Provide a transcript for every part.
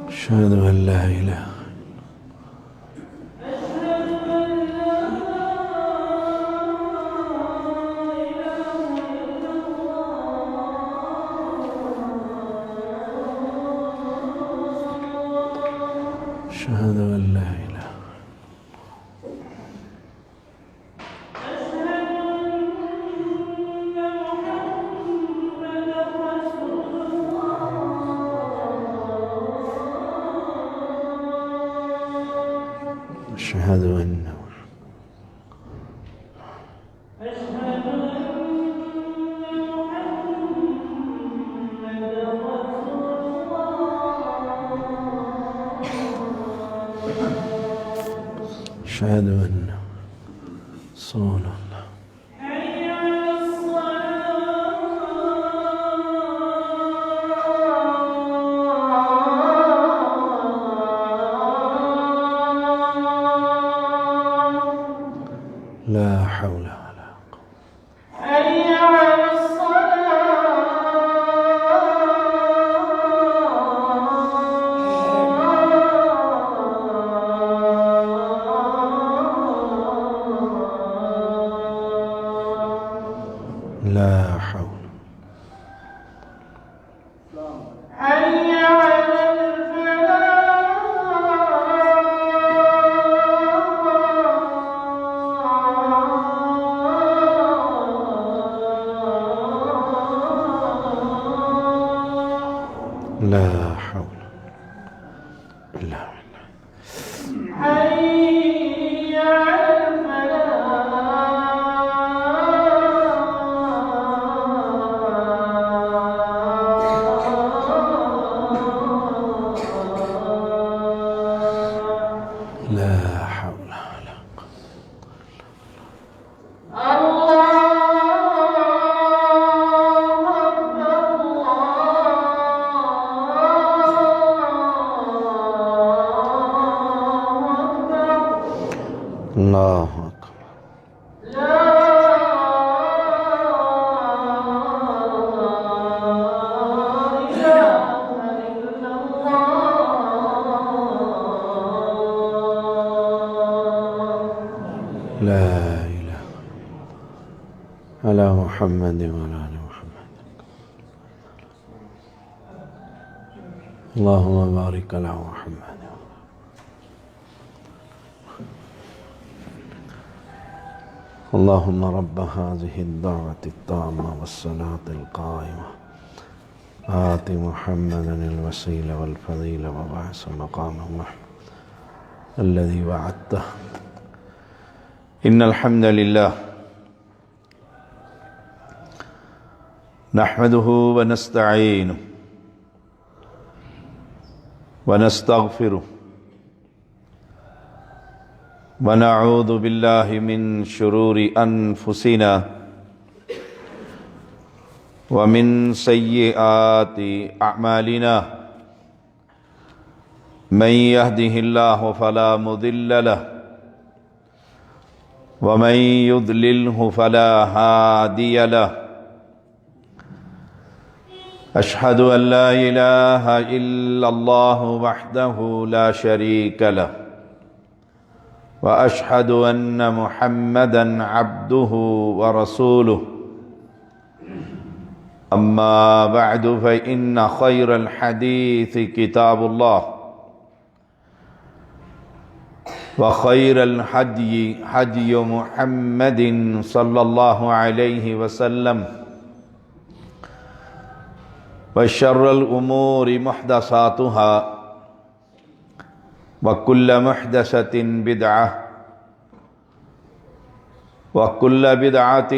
أشهد أن لا إله أشهد أن لا إله أشهد أن أشهد أن رسول الله لا حول ولا قوة حي على لا حول حي على لا حول إلا بالله حي على لا حول ولا قوة الله أكبر لا إله على محمد وعلى آل محمد اللهم بارك على محمد اللهم رب هذه الدعوة التامة والصلاة القائمة آت محمدا الوسيلة والفضيلة وبعث مقامه محمود الذي وعدته إن الحمد لله نحمده ونستعينه ونستغفره ونعوذ بالله من شرور أنفسنا ومن سيئات أعمالنا من يهده الله فلا مضل له ومن يضلله فلا هادي له أشهد أن لا إله إلا الله وحده لا شريك له وأشهد أن محمدًا عبده ورسوله أما بعد فإن خير الحديث كتاب الله وخير الهدي هدي محمد صلى الله عليه وسلم وشر الأمور محدثاتها وكل محدثة بدعة وكل بدعة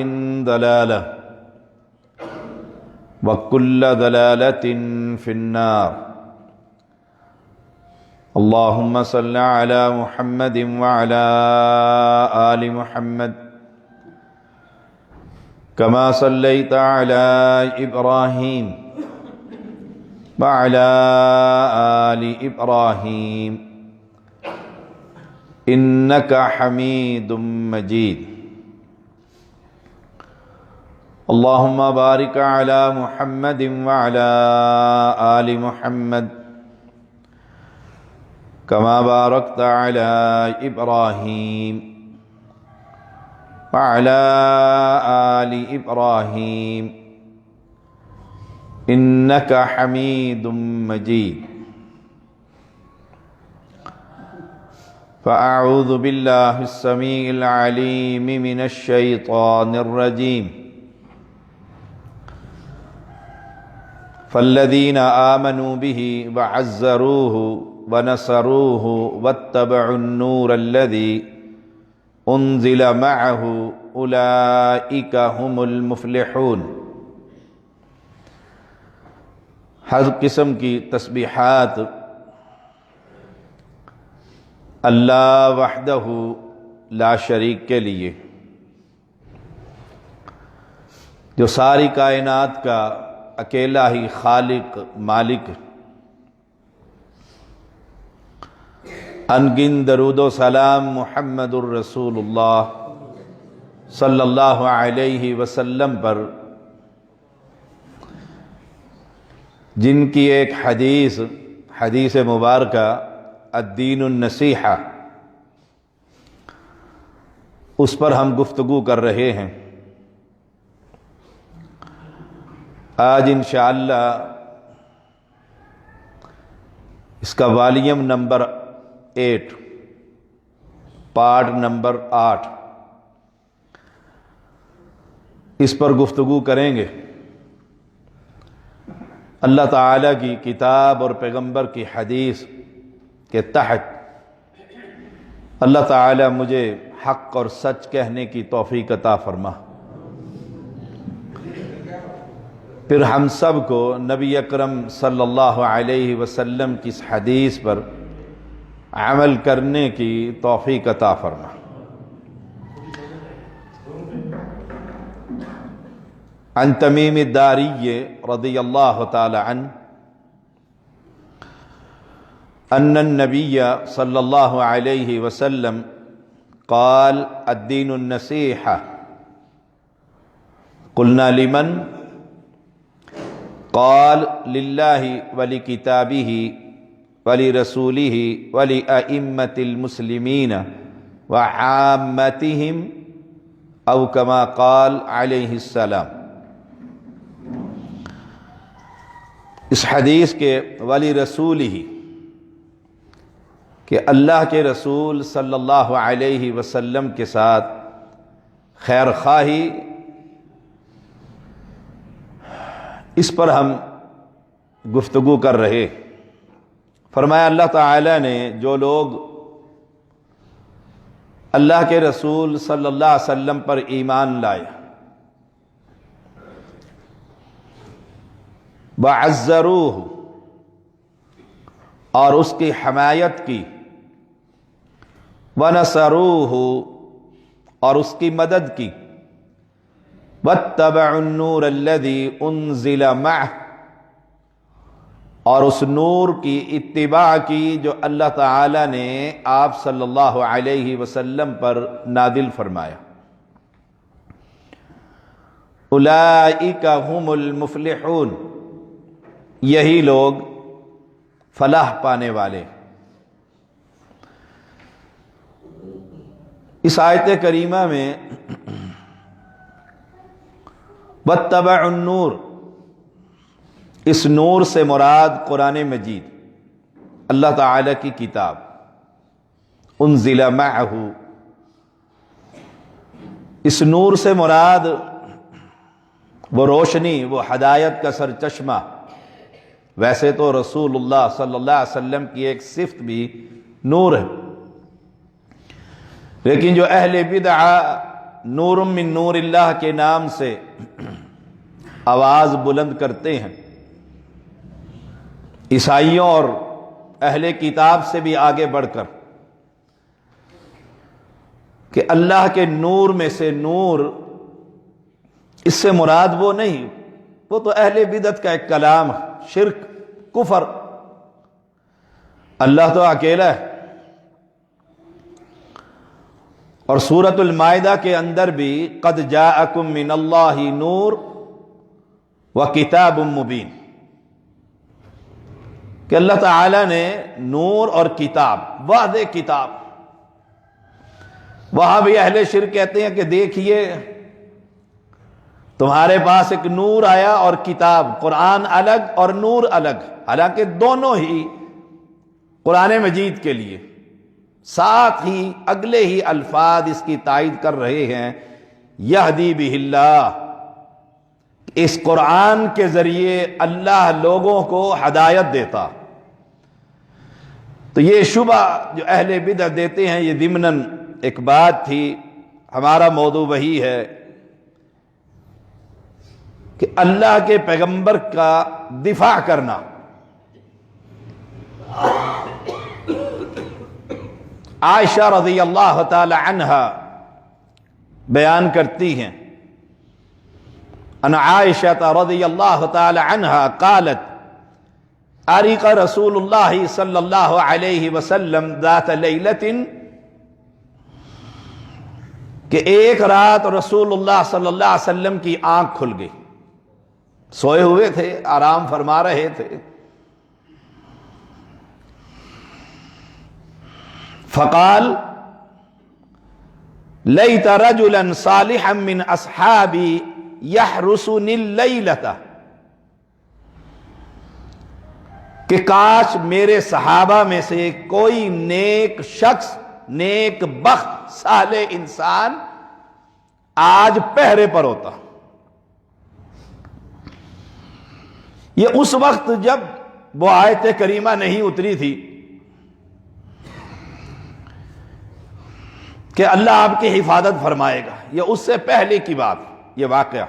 ضلالة وكل ضلالة في النار اللهم صل على محمد وعلى آل محمد كما صليت على إبراهيم وعلى آل إبراهيم إنك حميد مجيد اللهم بارك على محمد وعلى آل محمد كما باركت على إبراهيم وعلى آل إبراهيم إنك حميد مجيد فأعوذ بالله السميع العليم من الشيطان الرجيم فالذين آمنوا به وعزروه ونصروه واتبعوا النور الذي انزل معه اولئك هم المفلحون۔ ہر قسم کی تسبیحات اللہ وحدہ لا شریک کے لیے، جو ساری کائنات کا اکیلا ہی خالق مالک، انگن درود و سلام محمد الرسول اللہ صلی اللہ علیہ وسلم پر، جن کی ایک حدیث مبارکہ الدین النصیحہ، اس پر ہم گفتگو کر رہے ہیں۔ آج انشاءاللہ اس کا والیوم نمبر 8 پارٹ نمبر 8 اس پر گفتگو کریں گے۔ اللہ تعالیٰ کی کتاب اور پیغمبر کی حدیث کے تحت اللہ تعالیٰ مجھے حق اور سچ کہنے کی توفیق عطا فرما، پھر ہم سب کو نبی اکرم صلی اللہ علیہ وسلم کی اس حدیث پر عمل کرنے کی توفیق عطا فرما۔ عن تمیم الداری رضی اللہ تعالی عنہ ان النبی صلی اللہ علیہ وسلم قال الدین النصیحہ قلنا لمن قال للہ ولکتابہ ولرسولہ ولأئمة المسلمین وعامتہم او کما قال علیہ السلام۔ اس حدیث کے ولرسولہ کہ اللہ کے رسول صلی اللہ علیہ وسلم کے ساتھ خیر خواہی، اس پر ہم گفتگو کر رہے۔ فرمایا اللہ تعالیٰ نے جو لوگ اللہ کے رسول صلی اللہ علیہ وسلم پر ایمان لائے، وعزروہ اور اس کی حمایت کی، ونصروہ اور اس کی مدد کی، واتبعوا النور الذی انزل معہ اور اس نور کی اتباع کی جو اللہ تعالی نے آپ صلی اللہ علیہ وسلم پر نازل فرمایا۔ اولئک هم المفلحون، یہی لوگ فلاح پانے والے۔ اس آیت کریمہ میں واتبعوا النور، اس نور سے مراد قرآن مجید، اللہ تعالی کی کتاب، انزل معہ، اس نور سے مراد وہ روشنی، وہ ہدایت کا سرچشمہ۔ ویسے تو رسول اللہ صلی اللہ علیہ وسلم کی ایک صفت بھی نور ہے، لیکن جو اہل بدعہ نور من نور اللہ کے نام سے آواز بلند کرتے ہیں، عیسائیوں اور اہل کتاب سے بھی آگے بڑھ کر کہ اللہ کے نور میں سے نور، اس سے مراد وہ نہیں، وہ تو اہل بدعت کا ایک کلام، شرک، کفر۔ اللہ تو اکیلا ہے۔ اور سورۃ المائدہ کے اندر بھی قد جاءکم من اللہ نور وکتاب مبین، کہ اللہ تعالی نے نور اور کتاب، واضح کتاب۔ وہاں بھی اہل شرک کہتے ہیں کہ دیکھیے تمہارے پاس ایک نور آیا اور کتاب، قرآن الگ اور نور الگ، حالانکہ دونوں ہی قرآن مجید کے لیے، ساتھ ہی اگلے ہی الفاظ اس کی تائید کر رہے ہیں، یہدی بہ اللہ، اس قرآن کے ذریعے اللہ لوگوں کو ہدایت دیتا۔ تو یہ شبہ جو اہل بدعت دیتے ہیں، یہ ضمناً ایک بات تھی، ہمارا موضوع وہی ہے کہ اللہ کے پیغمبر کا دفاع کرنا۔ عائشہ رضی اللہ تعالی عنہا بیان کرتی ہیں، ان عائشہ رضی اللہ تعالی عنہا قالت عرق رسول اللہ صلی اللہ علیہ وسلم ذات لیلۃ، کہ ایک رات رسول اللہ صلی اللہ علیہ وسلم کی آنکھ کھل گئی، سوئے ہوئے تھے، آرام فرما رہے تھے۔ فقال لیت رجلا صالحا من اصحابی یحرسنی اللیلۃ، کہ کاش میرے صحابہ میں سے کوئی نیک شخص، نیک بخت، صالح انسان آج پہرے پر ہوتا۔ یہ اس وقت جب وہ آیت کریمہ نہیں اتری تھی کہ اللہ آپ کی حفاظت فرمائے گا، یہ اس سے پہلے کی بات، یہ واقعہ۔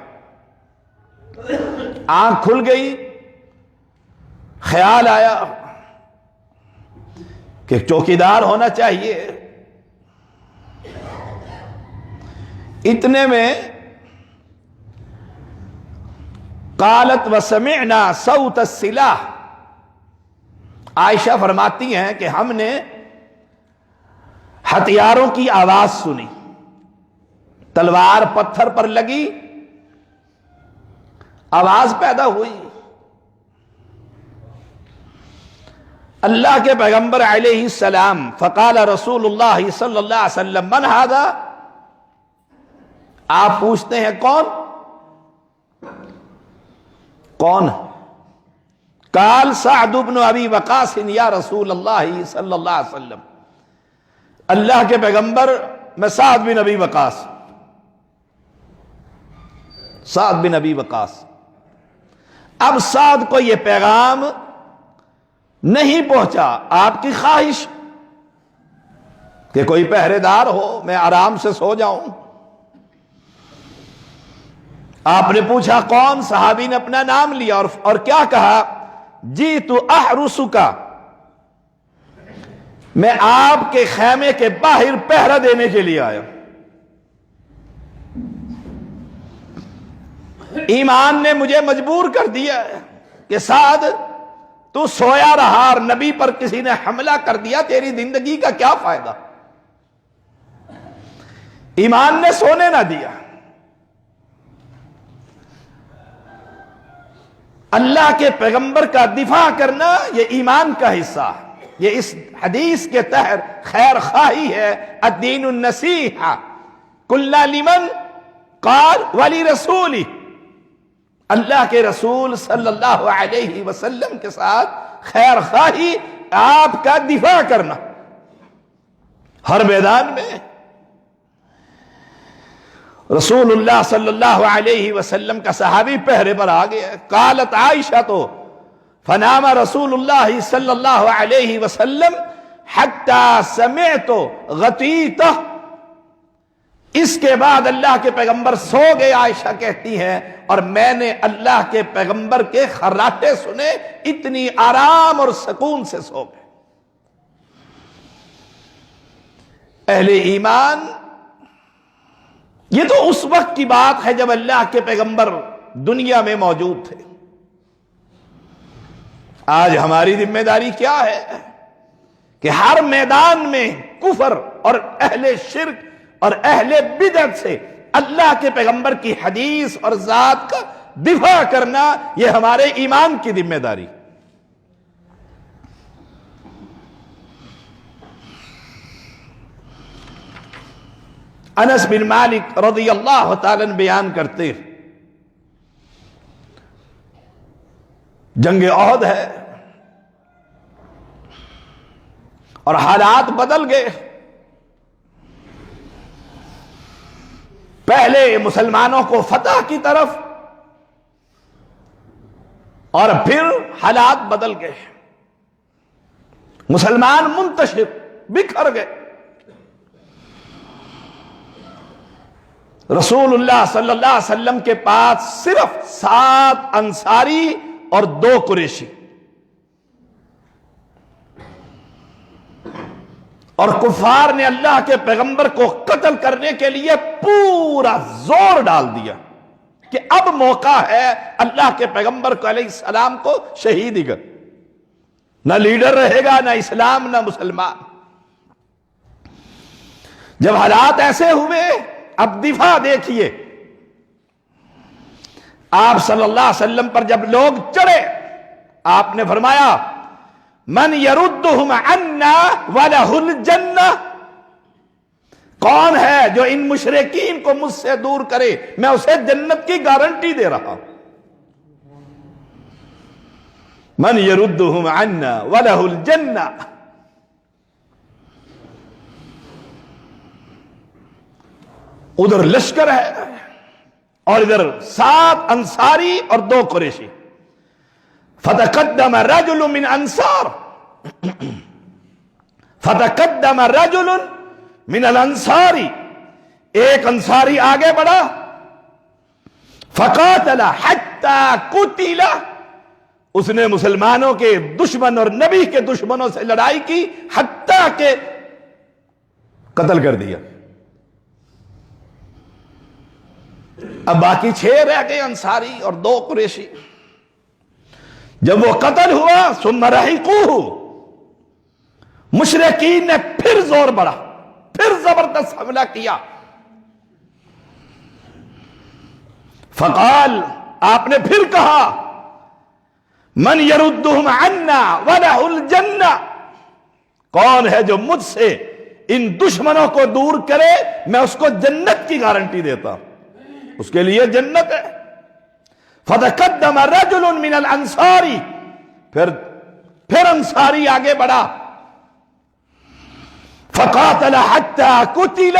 آنکھ کھل گئی، خیال آیا کہ چوکیدار ہونا چاہیے۔ اتنے میں قالت وسمعنا صوت السلاح، عائشہ فرماتی ہیں کہ ہم نے ہتھیاروں کی آواز سنی، تلوار پتھر پر لگی، آواز پیدا ہوئی۔ اللہ کے پیغمبر علیہ السلام، فقال رسول اللہ صلی اللہ علیہ وسلم من ھذا، آپ پوچھتے ہیں کون؟ کون؟ قال سعد بن ابی وقاص یا رسول اللہ صلی اللہ علیہ وسلم، اللہ کے پیغمبر میں سعد بن ابی وقاص، سعد بن ابی وقاص۔ اب سعد کو یہ پیغام نہیں پہنچا، آپ کی خواہش کہ کوئی پہرے دار ہو، میں آرام سے سو جاؤں۔ آپ نے پوچھا کون؟ صحابی نے اپنا نام لیا اور کیا کہا؟ جیت احرسک، میں آپ کے خیمے کے باہر پہرا دینے کے لیے آیا۔ ایمان نے مجھے مجبور کر دیا ہے کہ سعد تو سویا رہا اور نبی پر کسی نے حملہ کر دیا، تیری زندگی کا کیا فائدہ؟ ایمان نے سونے نہ دیا۔ اللہ کے پیغمبر کا دفاع کرنا یہ ایمان کا حصہ ہے، یہ اس حدیث کے تحت خیر خواہی ہے۔ الدین النصیحہ قلنا لمن قال ولرسولہ، اللہ کے رسول صلی اللہ علیہ وسلم کے ساتھ خیر خواہی، آپ کا دفاع کرنا ہر میدان میں۔ رسول اللہ صلی اللہ علیہ وسلم کا صحابی پہرے پر آ گیا۔ قالت عائشہ تو فنام رسول اللہ صلی اللہ علیہ وسلم حتی سمعت غطیتہ، اس کے بعد اللہ کے پیغمبر سو گئے، عائشہ کہتی ہیں، اور میں نے اللہ کے پیغمبر کے خراٹے سنے، اتنی آرام اور سکون سے سو گئے۔ اہل ایمان، یہ تو اس وقت کی بات ہے جب اللہ کے پیغمبر دنیا میں موجود تھے۔ آج ہماری ذمہ داری کیا ہے کہ ہر میدان میں کفر اور اہل شرک اور اہل بدعت سے اللہ کے پیغمبر کی حدیث اور ذات کا دفاع کرنا، یہ ہمارے ایمان کی ذمہ داری۔ انس بن مالک رضی اللہ تعالیٰ عنہ بیان کرتے ہیں، جنگ احد ہے اور حالات بدل گئے۔ پہلے مسلمانوں کو فتح کی طرف، اور پھر حالات بدل گئے، مسلمان منتشر بکھر گئے۔ رسول اللہ صلی اللہ علیہ وسلم کے پاس صرف 7 انصاری اور 2 قریشی، اور کفار نے اللہ کے پیغمبر کو قتل کرنے کے لیے پورا زور ڈال دیا کہ اب موقع ہے اللہ کے پیغمبر کو علیہ السلام کو شہید ہی کر، نہ لیڈر رہے گا، نہ اسلام، نہ مسلمان۔ جب حالات ایسے ہوئے، اب دفاع دیکھیے، آپ صلی اللہ علیہ وسلم پر جب لوگ چڑھے، آپ نے فرمایا من یردہم عنا ولہ الجنہ، کون ہے جو ان مشرکین کو مجھ سے دور کرے، میں اسے جنت کی گارنٹی دے رہا ہوں۔ من یردہم عنا ولہ الجنہ۔ ادھر لشکر ہے اور ادھر 7 انصاری اور 2 قریشی۔ فتقدم رجل من انصار، فتقدم رجل من الانصاری، ایک انصاری آگے بڑھا، فقاتل حتی قتل، اس نے مسلمانوں کے دشمن اور نبی کے دشمنوں سے لڑائی کی حتیٰ کہ قتل کر دیا۔ اب باقی 6 رہ گئے، انصاری اور 2 قریشی۔ جب وہ قتل ہوا، ثم رحقوہ، مشرکین نے پھر زور بڑھا، پھر زبردست حملہ کیا۔ فقال، آپ نے پھر کہا من یردہم عنا ولہ الجنہ، کون ہے جو مجھ سے ان دشمنوں کو دور کرے، میں اس کو جنت کی گارنٹی دیتا ہوں، اس کے لیے جنت ہے۔ فتقدم رجل من الانصاری، پھر انصاری آگے بڑھا، فقاتل حتی قتل،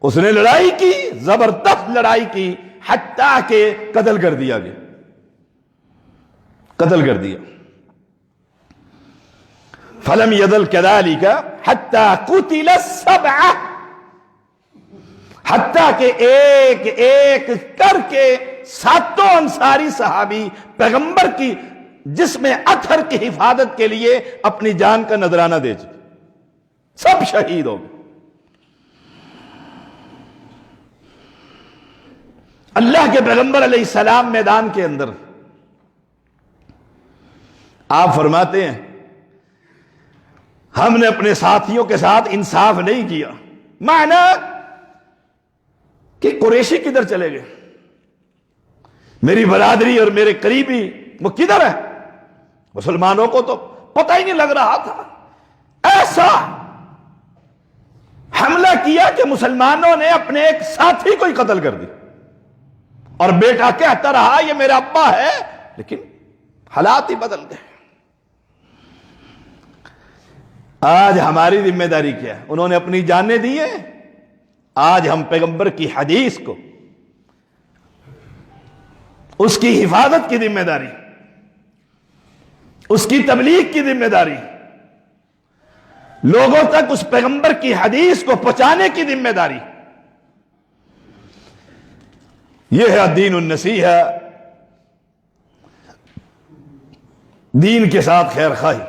اس نے لڑائی کی، زبردست لڑائی کی، حتیٰ کہ قتل کر دیا گیا، قتل کر دیا۔ فلم یزل کذالک حتی قتل 7، حتیٰ کہ ایک ایک کر کے 7 انصاری صحابی پیغمبر کی جسم اطہر کی حفاظت کے لیے اپنی جان کا نذرانہ دے چکے، سب شہید ہو گئے۔ اللہ کے پیغمبر علیہ السلام میدان کے اندر، آپ فرماتے ہیں ہم نے اپنے ساتھیوں کے ساتھ انصاف نہیں کیا، معنی کہ قریشی کدھر چلے گئے، میری برادری اور میرے قریبی وہ کدھر ہے؟ مسلمانوں کو تو پتہ ہی نہیں لگ رہا تھا۔ ایسا حملہ کیا کہ مسلمانوں نے اپنے ایک ساتھی کو ہی قتل کر دی، اور بیٹا کہتا رہا یہ میرا ابا ہے، لیکن حالات ہی بدل گئے۔ آج ہماری ذمہ داری کیا ہے؟ انہوں نے اپنی جانیں دی ہیں، آج ہم پیغمبر کی حدیث کو، اس کی حفاظت کی ذمہ داری، اس کی تبلیغ کی ذمہ داری، لوگوں تک اس پیغمبر کی حدیث کو پہنچانے کی ذمہ داری، یہ ہے دین النصیحہ، دین کے ساتھ خیر خواہی،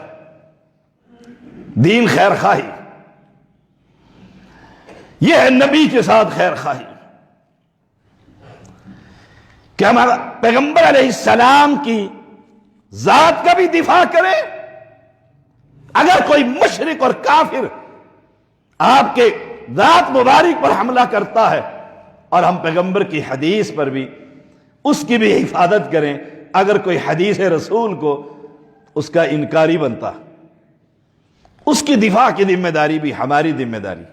دین خیر خواہی۔ یہ ہے نبی کے ساتھ خیر خواہی کہ ہمارا پیغمبر علیہ السلام کی ذات کا بھی دفاع کریں. اگر کوئی مشرک اور کافر آپ کے ذات مبارک پر حملہ کرتا ہے اور ہم پیغمبر کی حدیث پر بھی اس کی بھی حفاظت کریں. اگر کوئی حدیث رسول کو اس کا انکاری بنتا، اس کی دفاع کی ذمہ داری بھی ہماری ذمہ داری.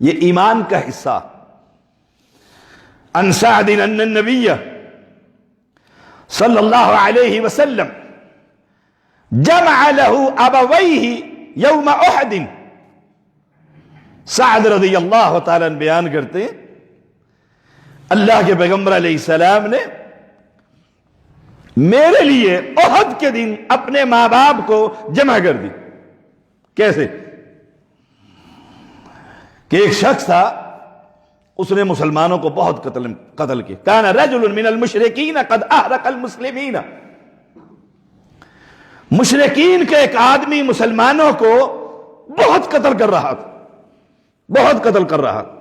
یہ ایمان کا حصہ. عن سعد ان النبی صلی اللہ علیہ وسلم جمع له ابویہ یوم احد. سعد رضی اللہ تعالیٰ بیان کرتے ہیں اللہ کے پیغمبر علیہ السلام نے میرے لیے احد کے دن اپنے ماں باپ کو جمع کر دی. کیسے کہ ایک شخص تھا، اس نے مسلمانوں کو بہت قتل کیا. کان رجل من المشرکین قد احرق المسلمین. مشرکین کے ایک آدمی مسلمانوں کو بہت قتل کر رہا تھا، بہت قتل کر رہا تھا،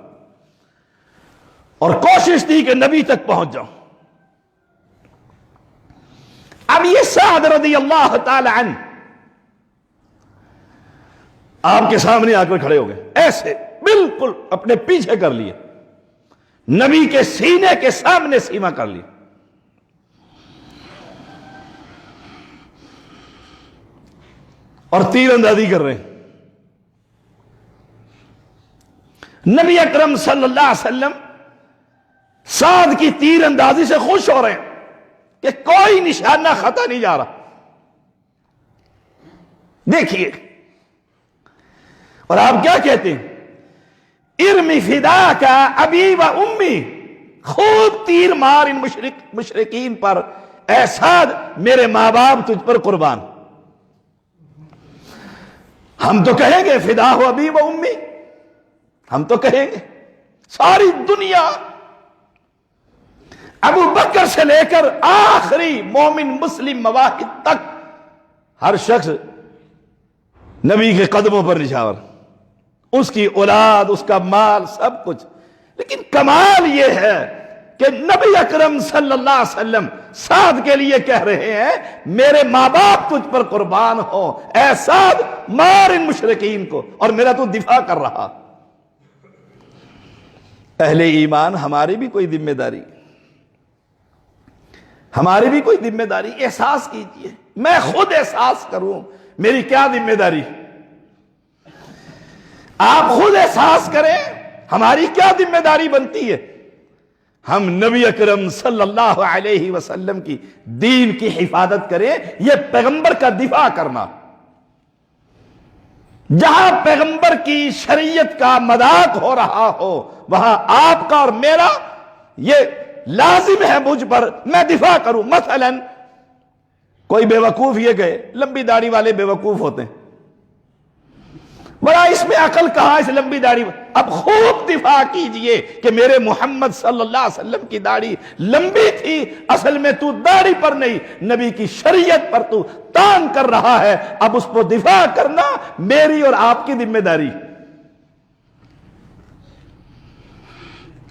اور کوشش تھی کہ نبی تک پہنچ جاؤں. اب یہ سعد رضی اللہ تعالی عنہ آپ کے سامنے آ کر کھڑے ہو گئے، ایسے بالکل اپنے پیچھے کر لیے، نبی کے سینے کے سامنے سیما کر لی. اور تیر اندازی کر رہے ہیں. نبی اکرم صلی اللہ علیہ وسلم سعد کی تیر اندازی سے خوش ہو رہے ہیں کہ کوئی نشانہ خطا نہیں جا رہا. دیکھیے، اور آپ کیا کہتے ہیں؟ ارمی فدا کا ابی و امی، خوب تیر مار ان مشرکین پر، اے سعد میرے ماں باپ تجھ پر قربان. ہم تو کہیں گے فدا ہو ابی و امی، ہم تو کہیں گے. ساری دنیا ابو بکر سے لے کر آخری مومن مسلم مواحد تک ہر شخص نبی کے قدموں پر نچھاور، اس کی اولاد، اس کا مال، سب کچھ. لیکن کمال یہ ہے کہ نبی اکرم صلی اللہ علیہ وسلم سعد کے لیے کہہ رہے ہیں میرے ماں باپ تجھ پر قربان ہو، اے سعد مار ان مشرکین کو، اور میرا تو دفاع کر رہا. اہل ایمان ہماری بھی کوئی ذمہ داری، ہماری بھی کوئی ذمہ داری. احساس کیجئے، میں خود احساس کروں میری کیا ذمہ داری، آپ خود احساس کریں ہماری کیا ذمہ داری بنتی ہے. ہم نبی اکرم صلی اللہ علیہ وسلم کی دین کی حفاظت کریں. یہ پیغمبر کا دفاع کرنا. جہاں پیغمبر کی شریعت کا مذاق ہو رہا ہو وہاں آپ کا اور میرا یہ لازم ہے مجھ پر میں دفاع کروں. مثلا کوئی بے وقوف یہ کہے لمبی داڑھی والے بے وقوف ہوتے ہیں، بڑا اس میں عقل کہاں اس لمبی داڑھی. اب خوب دفاع کیجئے کہ میرے محمد صلی اللہ علیہ وسلم کی داڑھی لمبی تھی، اصل میں تو داڑھی پر نہیں نبی کی شریعت پر تو تان کر رہا ہے. اب اس پر دفاع کرنا میری اور آپ کی ذمہ داری.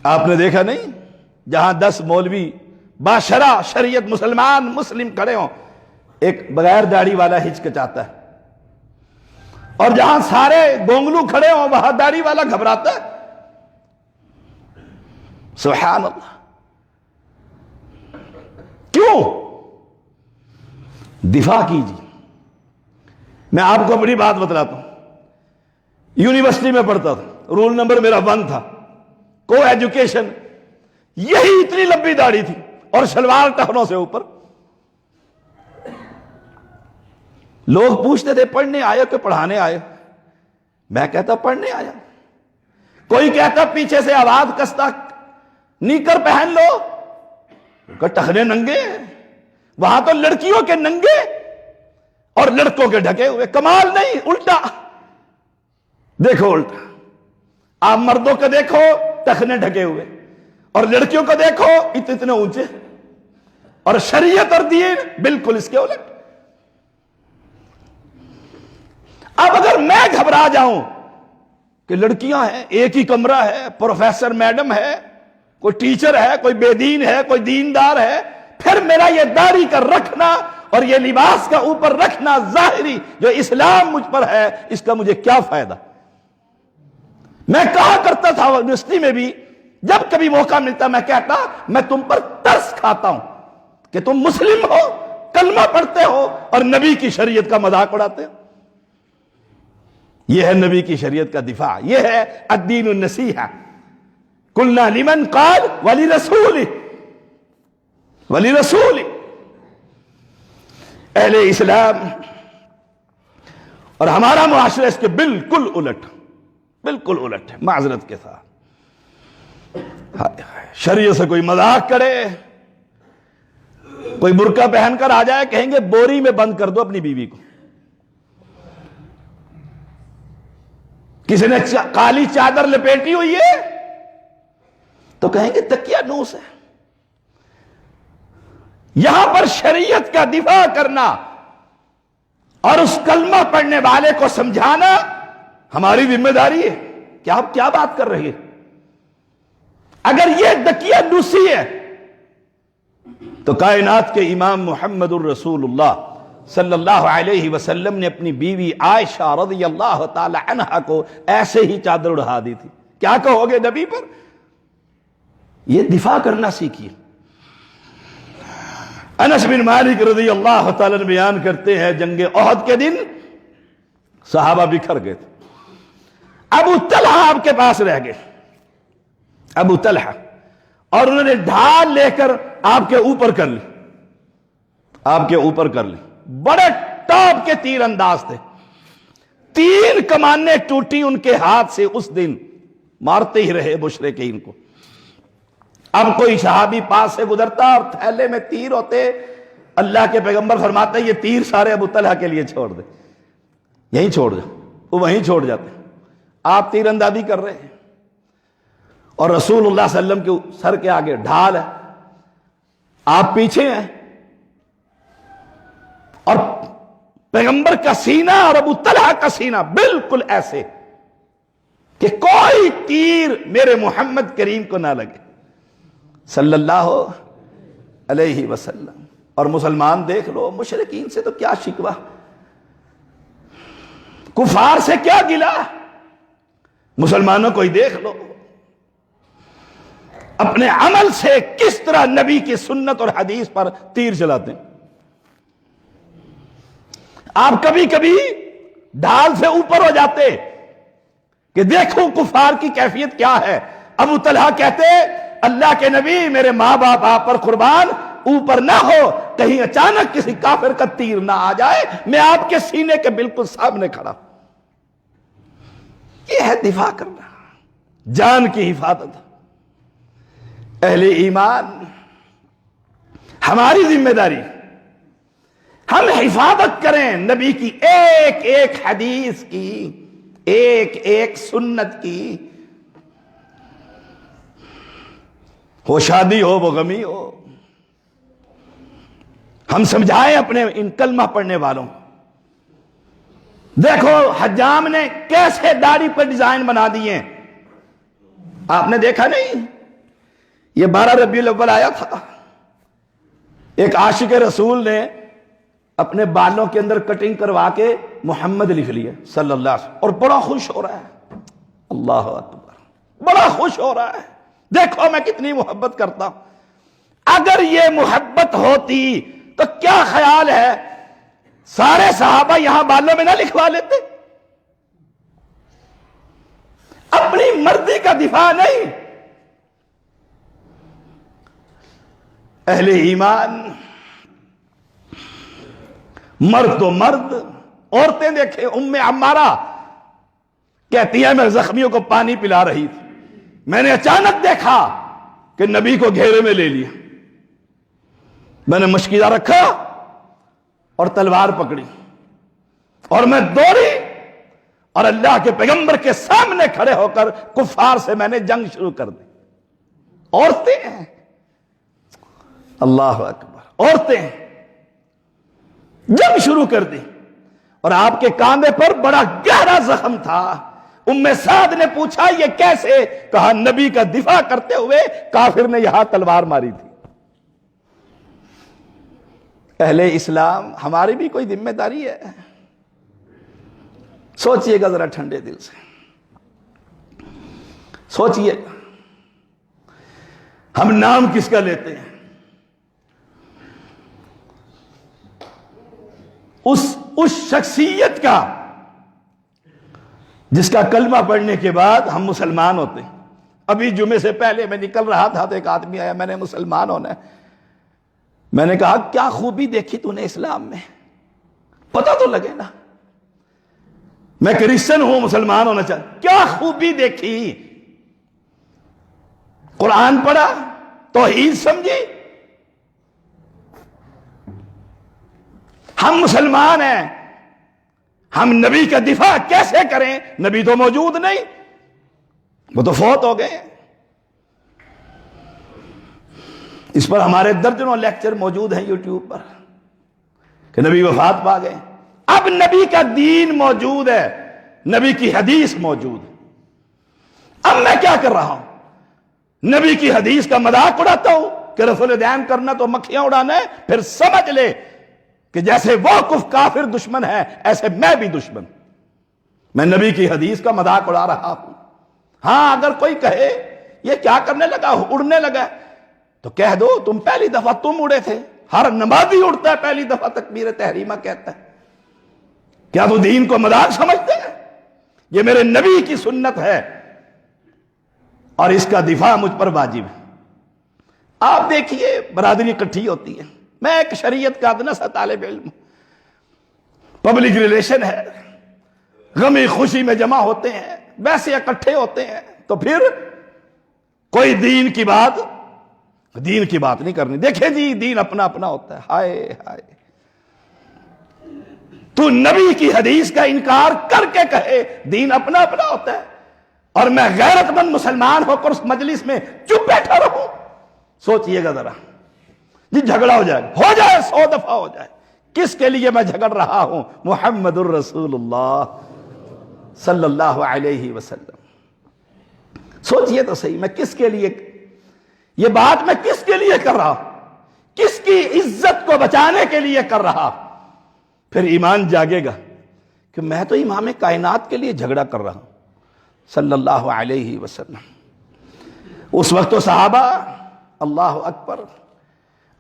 آپ نے دیکھا نہیں جہاں 10 مولوی باشرع شریعت مسلم کھڑے ہوں، ایک بغیر داڑھی والا ہچکچاتا ہے، اور جہاں سارے گونگلو کھڑے ہوں وہاں داڑھی والا گھبراتا ہے. سبحان اللہ. کیوں؟ دفاع کیجیے. میں آپ کو بڑی بات بتلاتا ہوں. یونیورسٹی میں پڑھتا تھا، رول نمبر میرا 1 تھا، کو ایجوکیشن. یہی اتنی لمبی داڑھی تھی اور شلوار ٹخنوں سے اوپر. لوگ پوچھتے تھے پڑھنے آئے کہ پڑھانے آئے؟ میں کہتا پڑھنے آیا. کوئی کہتا پیچھے سے آواز کستا نیکر پہن لو، کہ ٹخنے ننگے. وہاں تو لڑکیوں کے ننگے اور لڑکوں کے ڈھکے ہوئے. کمال نہیں، الٹا دیکھو، الٹا. آپ مردوں کو دیکھو ٹخنے ڈھکے ہوئے اور لڑکیوں کو دیکھو اتنے اونچے. اور شریعت اور دین بالکل اس کے الٹ. اب اگر میں گھبرا جاؤں کہ لڑکیاں ہیں، ایک ہی کمرہ ہے، پروفیسر میڈم ہے، کوئی ٹیچر ہے، کوئی بے دین ہے، کوئی دیندار ہے، پھر میرا یہ داڑھی کا رکھنا اور یہ لباس کا اوپر رکھنا ظاہری جو اسلام مجھ پر ہے، اس کا مجھے کیا فائدہ؟ میں کہا کرتا تھا یونیورسٹی میں بھی، جب کبھی موقع ملتا میں کہتا میں تم پر ترس کھاتا ہوں کہ تم مسلم ہو، کلمہ پڑھتے ہو اور نبی کی شریعت کا مذاق اڑاتے ہو۔ یہ ہے نبی کی شریعت کا دفاع، یہ ہے الدین النصیحہ۔ قلنا لمن قال ولرسولہ، ولرسولہ۔ اہل اسلام اور ہمارا معاشرہ اس کے بالکل الٹ، بالکل الٹ ہے، معذرت کے ساتھ۔ شریعت سے کوئی مذاق کرے، کوئی برقع پہن کر آ جائے، کہیں گے بوری میں بند کر دو اپنی بیوی کو۔ کسی نے کالی چادر لپیٹی ہوئی ہے تو کہیں گے تکیہ نوس ہے۔ یہاں پر شریعت کا دفاع کرنا اور اس کلمہ پڑھنے والے کو سمجھانا ہماری ذمہ داری ہے کہ آپ کیا بات کر رہے ہیں۔ اگر یہ تکیہ نوسی ہے تو کائنات کے امام محمد الرسول اللہ صلی اللہ علیہ وسلم نے اپنی بیوی عائشہ رضی اللہ تعالی عنہا کو ایسے ہی چادر اڑا دی تھی۔ کیا کہو گے نبی پر؟ یہ دفاع کرنا سیکھیے۔ انس بن مالک رضی اللہ تعالی عنہ بیان کرتے ہیں جنگ احد کے دن صحابہ بکھر گئے تھے، ابو طلحہ آپ کے پاس رہ گئے، ابو طلحہ، اور انہوں نے ڈھال لے کر آپ کے اوپر کر لی، آپ کے اوپر کر لی۔ بڑے ٹاپ کے تیر انداز تھے، 3 کمانیں ٹوٹی ان کے ہاتھ سے اس دن، مارتے ہی رہے مشرکین کو۔ اب کوئی صحابی پاس سے گزرتا اور تھیلے میں تیر ہوتے، اللہ کے پیغمبر فرماتے یہ تیر سارے ابو طلحہ کے لیے چھوڑ دے، یہیں چھوڑ دے، وہ وہیں چھوڑ جاتے۔ آپ تیر اندازی کر رہے ہیں اور رسول اللہ صلی اللہ علیہ وسلم کے سر کے آگے ڈھال ہے، آپ پیچھے ہیں، اور پیغمبر کا سینہ اور ابو طلحہ کا سینہ بالکل ایسے کہ کوئی تیر میرے محمد کریم کو نہ لگے صلی اللہ علیہ وسلم۔ اور مسلمان دیکھ لو، مشرکین سے تو کیا شکوہ، کفار سے کیا گلہ، مسلمانوں کو ہی دیکھ لو اپنے عمل سے کس طرح نبی کی سنت اور حدیث پر تیر چلاتے ہیں۔ آپ کبھی کبھی ڈھال سے اوپر ہو جاتے کہ دیکھو کفار کی کیفیت کیا ہے۔ ابو طلحہ کہتے اللہ کے نبی میرے ماں باپ آپ پر قربان، اوپر نہ ہو، کہیں اچانک کسی کافر کا تیر نہ آ جائے، میں آپ کے سینے کے بالکل سامنے کھڑا۔ یہ ہے دفاع کرنا، جان کی حفاظت۔ اہل ایمان، ہماری ذمہ داری ہم حفاظت کریں نبی کی ایک ایک حدیث کی، ایک ایک سنت کی، ہو شادی ہو وہ غمی ہو، ہم سمجھائیں اپنے ان کلمہ پڑھنے والوں۔ دیکھو حجام نے کیسے داڑھی پر ڈیزائن بنا دیے، آپ نے دیکھا نہیں؟ یہ 12 ربیع الاول آیا تھا، ایک عاشق رسول نے اپنے بالوں کے اندر کٹنگ کروا کے محمد لکھ لیا صلی اللہ علیہ وسلم، اور بڑا خوش ہو رہا ہے، اللہ اکبر، بڑا خوش ہو رہا ہے، دیکھو میں کتنی محبت کرتا ہوں۔ اگر یہ محبت ہوتی تو کیا خیال ہے سارے صحابہ یہاں بالوں میں نہ لکھوا لیتے؟ اپنی مرضی کا دفاع نہیں۔ اہل ایمان، مرد تو مرد، عورتیں دیکھیں، ام عمارہ کہتی ہے میں زخمیوں کو پانی پلا رہی تھی، میں نے اچانک دیکھا کہ نبی کو گھیرے میں لے لیا، میں نے مشکیزہ رکھا اور تلوار پکڑی اور میں دوڑی اور اللہ کے پیغمبر کے سامنے کھڑے ہو کر کفار سے میں نے جنگ شروع کر دی۔ عورتیں ہیں، اللہ اکبر، عورتیں جنگ شروع کر دی، اور آپ کے کاندھے پر بڑا گہرا زخم تھا، ام سعد نے پوچھا یہ کیسے؟ کہا نبی کا دفاع کرتے ہوئے کافر نے یہاں تلوار ماری تھی۔ اہل اسلام ہماری بھی کوئی ذمہ داری ہے؟ سوچئے گا ذرا ٹھنڈے دل سے، سوچئے گا ہم نام کس کا لیتے ہیں؟ اس شخصیت کا جس کا کلمہ پڑھنے کے بعد ہم مسلمان ہوتے ہیں۔ ابھی جمعے سے پہلے میں نکل رہا تھا تو ایک آدمی آیا، میں نے مسلمان ہونا ہے۔ میں نے کہا کیا خوبی دیکھی تو نے اسلام میں؟ پتہ تو لگے نا، میں کرسچن ہوں، مسلمان ہونا چاہتا، کیا خوبی دیکھی؟ قرآن پڑھا، توحید سمجھی، ہم مسلمان ہیں، ہم نبی کا دفاع کیسے کریں؟ نبی تو موجود نہیں، وہ تو فوت ہو گئے۔ اس پر ہمارے درجنوں لیکچر موجود ہیں یوٹیوب پر کہ نبی وفات پا گئے۔ اب نبی کا دین موجود ہے، نبی کی حدیث موجود ہے۔ اب میں کیا کر رہا ہوں؟ نبی کی حدیث کا مذاق اڑاتا ہوں کہ رسول دین کرنا تو مکھیاں اڑانا ہے؟ پھر سمجھ لے کہ جیسے وہ کافر دشمن ہے ایسے میں بھی دشمن، میں نبی کی حدیث کا مذاق اڑا رہا ہوں۔ ہاں اگر کوئی کہے یہ کیا کرنے لگا، اڑنے لگا، تو کہہ دو تم پہلی دفعہ تم اڑے تھے، ہر نمازی اڑتا ہے پہلی دفعہ تکبیر تحریمہ کہتا ہے، کیا تو دین کو مذاق سمجھتے ہیں؟ یہ میرے نبی کی سنت ہے اور اس کا دفاع مجھ پر واجب ہے۔ آپ دیکھیے برادری اکٹھی ہوتی ہے، میں ایک شریعت کا ادنا سا طالب علم، پبلک ریلیشن ہے، غمی خوشی میں جمع ہوتے ہیں، ویسے اکٹھے ہوتے ہیں، تو پھر کوئی دین کی بات نہیں کرنی۔ دیکھیں جی دین اپنا اپنا ہوتا ہے، ہائے ہائے، تو نبی کی حدیث کا انکار کر کے کہے دین اپنا اپنا ہوتا ہے، اور میں غیرت مند مسلمان ہو کر اس مجلس میں چپ بیٹھا رہوں؟ سوچئے گا ذرا، جی جھگڑا ہو جائے 100 دفعہ ہو جائے، کس کے لیے میں جھگڑ رہا ہوں؟ محمد الرسول اللہ صلی اللہ علیہ وسلم۔ سوچئے تو صحیح، میں کس کے لیے یہ بات میں کس کے لیے کر رہا ہوں؟ کس کی عزت کو بچانے کے لیے کر رہا؟ پھر ایمان جاگے گا کہ میں تو امام کائنات کے لیے جھگڑا کر رہا ہوں صلی اللہ علیہ وسلم۔ اس وقت تو صحابہ، اللہ اکبر،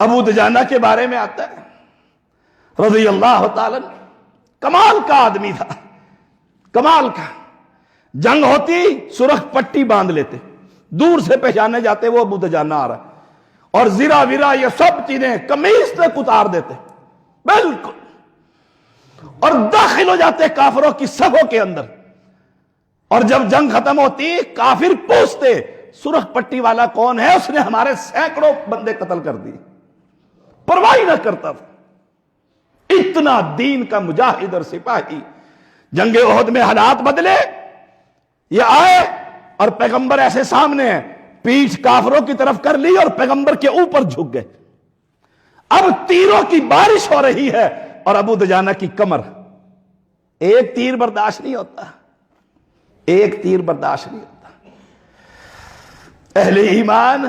ابو دجانہ کے بارے میں آتا ہے رضی اللہ تعالی، کمال کا آدمی تھا، کمال کا۔ جنگ ہوتی سرخ پٹی باندھ لیتے، دور سے پہچانے جاتے وہ ابو دجانہ آ رہا ہے، اور زرا ورا یہ سب چیزیں قمیص تک اتار دیتے بالکل، اور داخل ہو جاتے کافروں کی صفوں کے اندر۔ اور جب جنگ ختم ہوتی کافر پوچھتے سرخ پٹی والا کون ہے؟ اس نے ہمارے سینکڑوں بندے قتل کر دی، پرواہ نہ کرتا تھا، اتنا دین کا مجاہد اور سپاہی۔ جنگ احد میں حالات بدلے، یہ آئے اور پیغمبر ایسے سامنے ہیں، پیٹھ کافروں کی طرف کر لی اور پیغمبر کے اوپر جھک گئے۔ اب تیروں کی بارش ہو رہی ہے اور ابو دجانہ کی کمر، ایک تیر برداشت نہیں ہوتا، ایک تیر برداشت نہیں ہوتا۔ اہل ایمان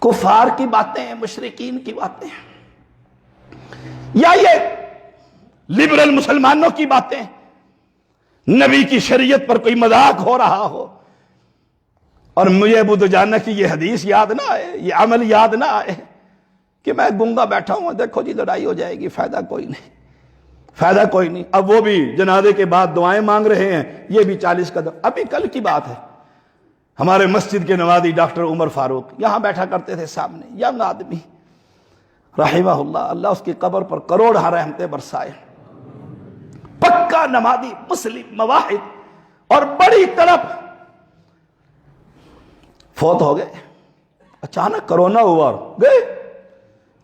کفار کی باتیں، مشرکین کی باتیں، یا یہ لبرل مسلمانوں کی باتیں، نبی کی شریعت پر کوئی مذاق ہو رہا ہو اور مجھے ابو دجانہ کی یہ حدیث یاد نہ آئے، یہ عمل یاد نہ آئے کہ میں گنگا بیٹھا ہوں، دیکھو جی لڑائی ہو جائے گی، فائدہ کوئی نہیں، فائدہ کوئی نہیں۔ اب وہ بھی جنازے کے بعد دعائیں مانگ رہے ہیں، یہ بھی 40 قدم۔ ابھی کل کی بات ہے، ہمارے مسجد کے نوادی ڈاکٹر عمر فاروق یہاں بیٹھا کرتے تھے سامنے، ینگ آدمی رحمہ اللہ، اللہ اس کی قبر پر کروڑ رحمتیں برسائے، پکا نمازی مسلم مواحد اور بڑی طرف، فوت ہو گئے، اچانک کرونا ہوا اور گئے،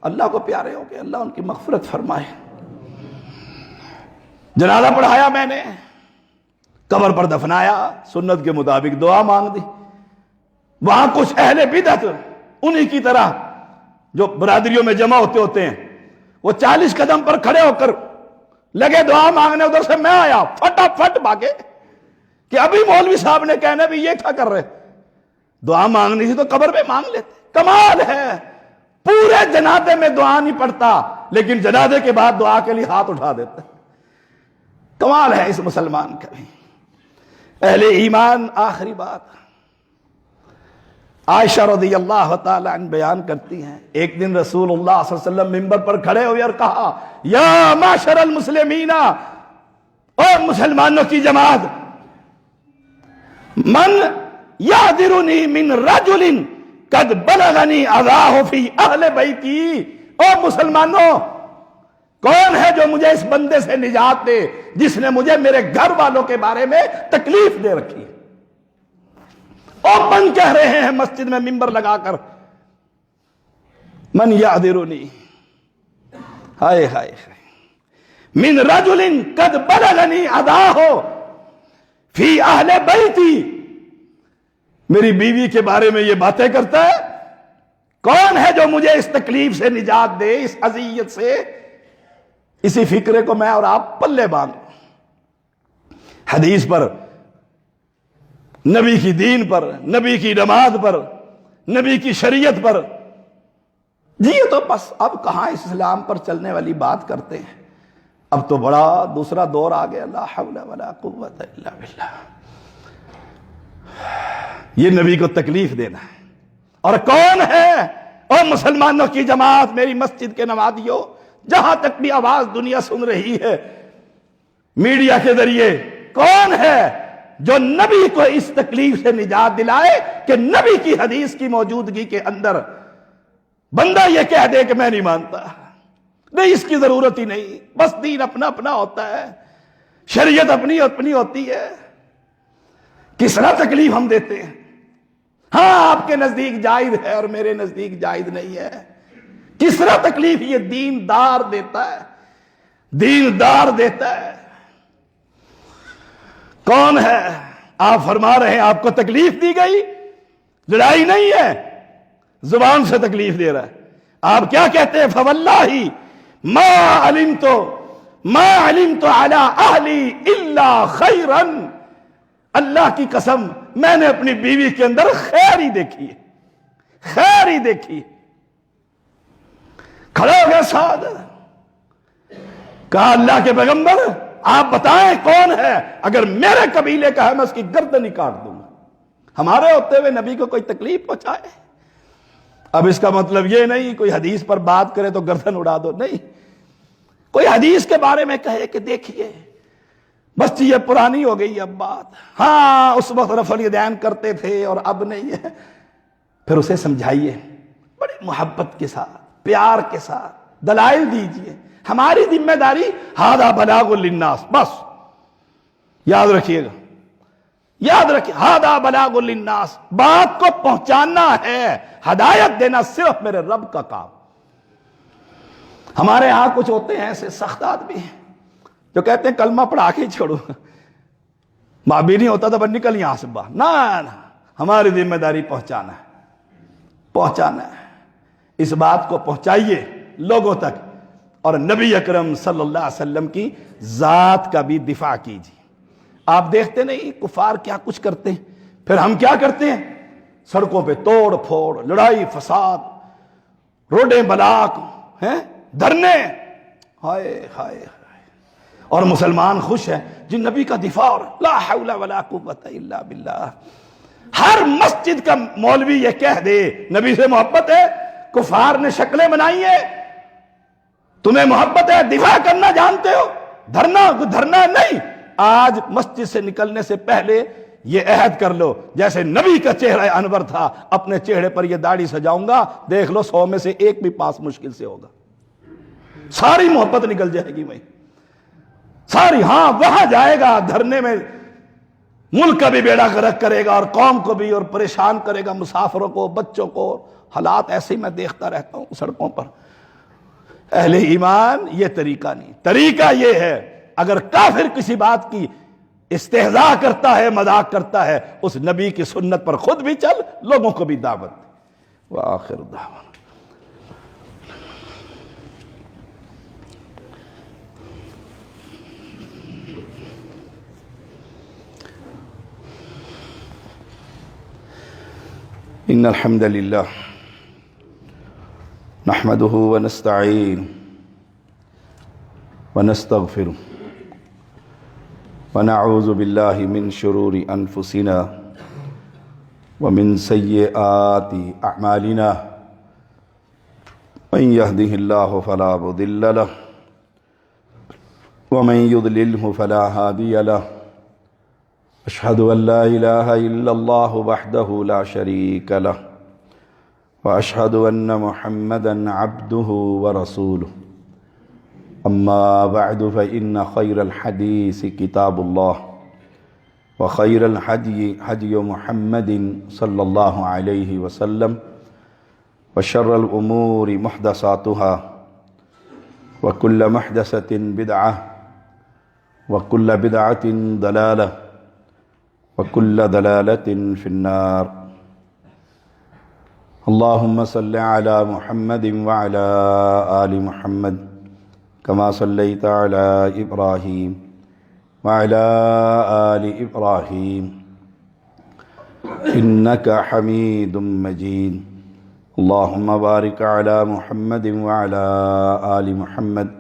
اللہ کو پیارے ہو گئے، اللہ ان کی مغفرت فرمائے۔ جنازہ پڑھایا میں نے، قبر پر دفنایا، سنت کے مطابق دعا مانگ دی۔ وہاں کچھ اہل بدعت انہی کی طرح جو برادریوں میں جمع ہوتے ہیں، وہ 40 قدم پر کھڑے ہو کر لگے دعا مانگنے، ادھر سے میں آیا، فٹافٹ بھاگے کہ ابھی مولوی صاحب نے کہنا بھی یہ کیا کر رہے، دعا مانگنی تھی تو قبر پہ مانگ لیتے. کمال ہے، پورے جنازے میں دعا نہیں پڑھتا لیکن جنازے کے بعد دعا کے لیے ہاتھ اٹھا دیتا. کمال ہے اس مسلمان کا بھی. اہل ایمان. آخری بات عائشہ رضی اللہ تعالی عنہ بیان کرتی ہیں، ایک دن رسول اللہ صلی اللہ علیہ وسلم منبر پر کھڑے ہوئے اور کہا، یا معاشر المسلمین، اور مسلمانوں کی جماعت، من یعذرنی من رجل قد بلغنی اذاہ فی اہل بیتی. اور مسلمانوں، کون ہے جو مجھے اس بندے سے نجات دے جس نے مجھے میرے گھر والوں کے بارے میں تکلیف دے رکھی ہے. اوپن کہہ رہے ہیں مسجد میں منبر لگا کر، من یعذرنی، ہائے ہائے من رجل قد بلغنی اذاہ فی اہل بیتی. میری بیوی کے بارے میں یہ باتیں کرتا ہے، کون ہے جو مجھے اس تکلیف سے نجات دے، اس اذیت سے. اسی فکرے کو میں اور آپ پلے باندھ، حدیث پر، نبی کی دین پر، نبی کی نماز پر، نبی کی شریعت پر. جی یہ تو بس اب کہاں اسلام پر چلنے والی بات کرتے ہیں، اب تو بڑا دوسرا دور آ گیا. لا حول ولا قوت الا باللہ. یہ نبی کو تکلیف دینا ہے. اور کون ہے، اور مسلمانوں کی جماعت، میری مسجد کے نمازیوں، جہاں تک بھی آواز دنیا سن رہی ہے میڈیا کے ذریعے، کون ہے جو نبی کو اس تکلیف سے نجات دلائے کہ نبی کی حدیث کی موجودگی کے اندر بندہ یہ کہہ دے کہ میں نہیں مانتا، نہیں اس کی ضرورت ہی نہیں، بس دین اپنا اپنا ہوتا ہے، شریعت اپنی اپنی ہوتی ہے. کس طرح تکلیف ہم دیتے ہیں. ہاں آپ کے نزدیک جائز ہے اور میرے نزدیک جائز نہیں ہے. کس طرح تکلیف یہ دیندار دیتا ہے، دیندار دیتا ہے. کون ہے؟ آپ فرما رہے ہیں آپ کو تکلیف دی گئی، لڑائی نہیں ہے، زبان سے تکلیف دے رہا ہے. آپ کیا کہتے ہیں؟ فواللہ ما علمت علی اہلی الا خیرا. اللہ کی قسم میں نے اپنی بیوی کے اندر خیر ہی دیکھی ہے، خیر ہی دیکھی. کھڑا ہو گیا سعد، کہا اللہ کے پیغمبر آپ بتائیں کون ہے، اگر میرے قبیلے کا ہے میں اس کی گردن ہی کاٹ دوں گا. ہمارے ہوتے ہوئے نبی کو کوئی تکلیف پہنچائے. اب اس کا مطلب یہ نہیں کوئی حدیث پر بات کرے تو گردن اڑا دو، نہیں. کوئی حدیث کے بارے میں کہے کہ دیکھیے بس یہ پرانی ہو گئی اب بات، ہاں اس وقت رفع الیدین کرتے تھے اور اب نہیں ہے، پھر اسے سمجھائیے بڑی محبت کے ساتھ، پیار کے ساتھ، دلائل دیجئے. ہماری ذمہ داری ھذا بلاغ للناس، بس یاد رکھیے گا، یاد رکھیے ھذا بلاغ للناس، بات کو پہنچانا ہے، ہدایت دینا صرف میرے رب کا کام. ہمارے ہاں کچھ ہوتے ہیں ایسے سخت آدمی ہیں جو کہتے ہیں کلمہ پڑھا کے ہی چھوڑو، ماں بھی نہیں ہوتا تو بس نکل یہاں سے باہر. نہ ہماری ذمہ داری پہنچانا ہے، پہنچانا ہے. اس بات کو پہنچائیے لوگوں تک، اور نبی اکرم صلی اللہ علیہ وسلم کی ذات کا بھی دفاع کیجیے. آپ دیکھتے نہیں کفار کیا کچھ کرتے ہیں، پھر ہم کیا کرتے ہیں؟ سڑکوں پہ توڑ پھوڑ، لڑائی فساد، روڈیں بلاک ہیں، دھرنے، ہائے ہائے. اور مسلمان خوش ہیں جن نبی کا دفاع، اور لا حول ولا قوت الا باللہ. ہر مسجد کا مولوی یہ کہہ دے نبی سے محبت ہے، کفار نے شکلیں بنائی ہیں، تمہیں محبت ہے، دفاع کرنا جانتے ہو، دھرنا نہیں. آج مسجد سے نکلنے سے پہلے یہ عہد کر لو جیسے نبی کا چہرہ انور تھا، اپنے چہرے پر یہ داڑھی سجاؤں گا، دیکھ لو 100 میں سے ایک بھی پاس مشکل سے ہوگا. ساری محبت نکل جائے گی میں ساری. ہاں وہاں جائے گا دھرنے میں، ملک کا بھی بیڑا غرق کرے گا اور قوم کو بھی، اور پریشان کرے گا مسافروں کو، بچوں کو. حالات ایسے ہی میں دیکھتا رہتا ہوں سڑکوں پر. اہل ایمان یہ طریقہ نہیں. طریقہ یہ ہے اگر کافر کسی بات کی استہزاء کرتا ہے، مذاق کرتا ہے، اس نبی کی سنت پر خود بھی چل، لوگوں کو بھی دعوت دے. وآخر دعوانا إن الحمد لله نحمده ونستعينه ونستغفره ونعوذ بالله من شرور أنفسنا ومن سيئات أعمالنا من يهده الله فلا مضل له ومن يضلله فلا هادي له أشهد أن لا إله إلا الله وحده لا شريك له وأشهد أن محمدًا عبده ورسوله أما بعد فإن خير الحديث كتاب الله وخير الهدي هدي محمد صلى الله عليه وسلم وشر الأمور محدثاتها وكل محدثة بدعة وكل بدعة ضلالة وكل ضلالة في النار اللهم صل على محمد وعلى آل محمد كما صليت على إبراهيم وعلى آل إبراهيم إنك حميد مجيد اللهم بارك على محمد وعلى آل محمد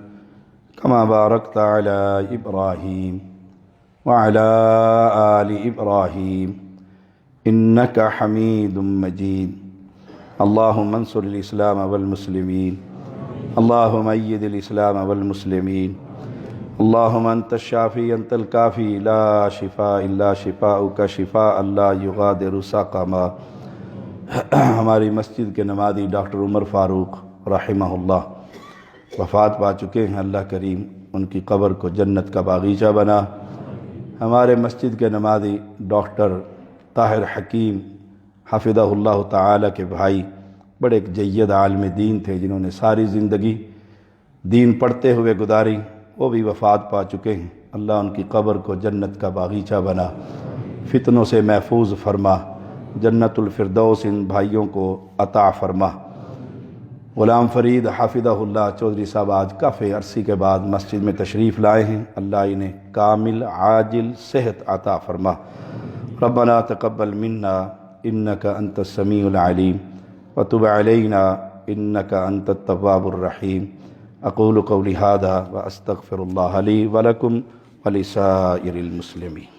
كما باركت على إبراهيم وعلى آل إبراهيم إنك حميد مجيد اللهم انصر الإسلام والمسلمين اللهم أيد الإسلام والمسلمين اللهم أنت الشافي أنت الكافي لا شفاء إلا شفاؤك شفاء لا يغادر سقما ہماری مسجد کے نمازی ڈاکٹر عمر فاروق رحمہ اللہ وفات پا چکے ہیں. اللہ کریم ان کی قبر کو جنت کا باغیچہ بنا. ہمارے مسجد کے نمازی ڈاکٹر طاہر حکیم حفظہ اللہ تعالی کے بھائی بڑے ایک جید عالم دین تھے جنہوں نے ساری زندگی دین پڑھتے ہوئے گزاری. وہ بھی وفات پا چکے ہیں. اللہ ان کی قبر کو جنت کا باغیچہ بنا, فتنوں سے محفوظ فرما, جنت الفردوس ان بھائیوں کو عطا فرما. غلام فرید حافظہ اللہ چودھری صاحب آج کافی عرصے کے بعد مسجد میں تشریف لائے ہیں. اللہ انہیں کامل عاجل صحت عطا فرما. ربنا تقبل منا انک انت السمیع العلیم وتب علینا انک انت التواب الرحیم. اقول قولی ھذا واستغفر اللہ لی ولکم ولسائر المسلمین.